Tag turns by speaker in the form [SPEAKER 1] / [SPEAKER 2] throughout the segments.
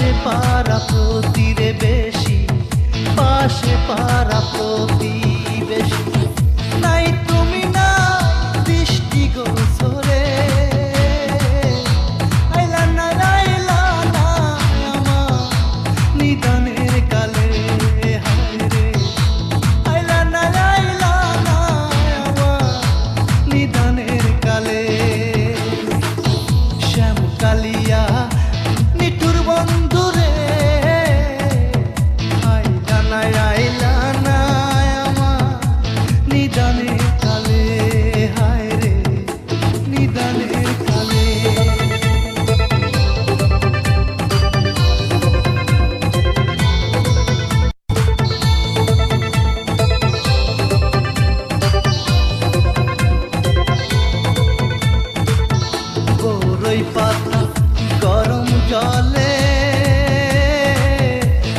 [SPEAKER 1] পাশে পারা প্রতিরে বেশি, পাশে পারা প্রতিবেশী নাই তুমি না দৃষ্টি গোচরে। আইলা না আমার নিদানের কালে, হায় রে আইলা না আমার নিদানের কালে। শ্যাম কালিয়া নিঠুর বন্ধুরে, আইলা না আমার নিদানের কালে, হায় রে নিদানের কালে। বড়ই পাতা গরম জলে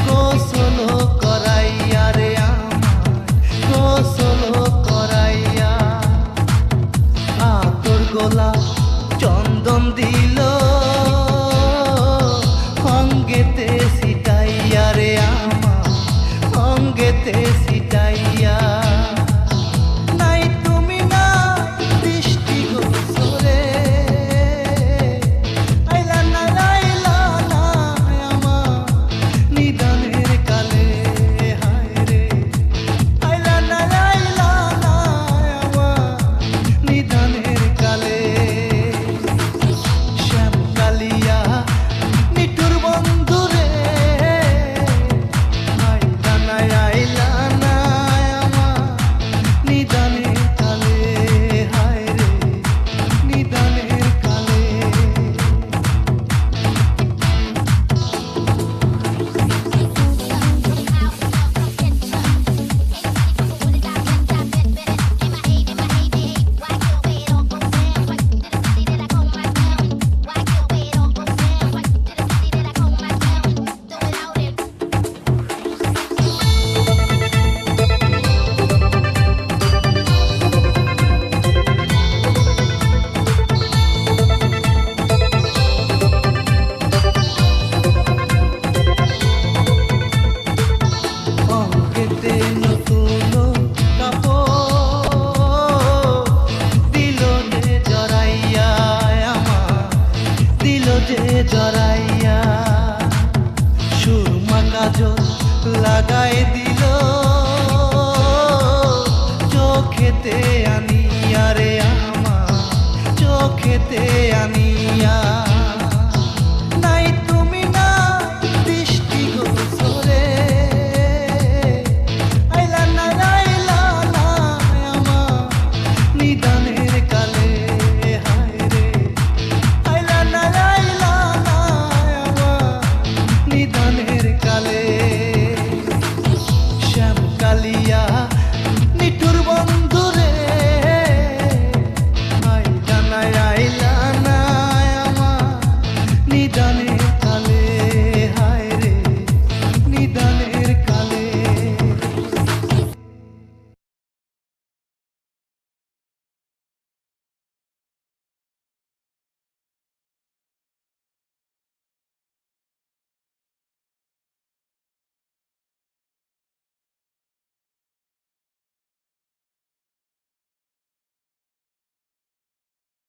[SPEAKER 1] গোসল করাইয়া রে আমার, গোসল করাইয়া। আতর গোলা চন্দন দিল অঙ্গেতে ছিটাইয়া রে আমার, অঙ্গেতে ছিটাইয়া। নাই তুমি না দৃষ্টি গোচরে, আইলা না আমার নিদানের কালে, হায় রে আইলা না আমার নিদানের কালে। শ্যাম কালিয়া নিঠুর বন্ধুরে, আইলা না আমার নিদানের কালে, হায় রে নিদানের কালে। অঙ্গেতে নতুন কাপড় দিল যে জড়াইয়া আমার, দিল যে জড়াইয়া। সুরমা কাজল লাগাই দিল চোখেতে আনিয়া রে আমার, চোখেতে আনিয়া।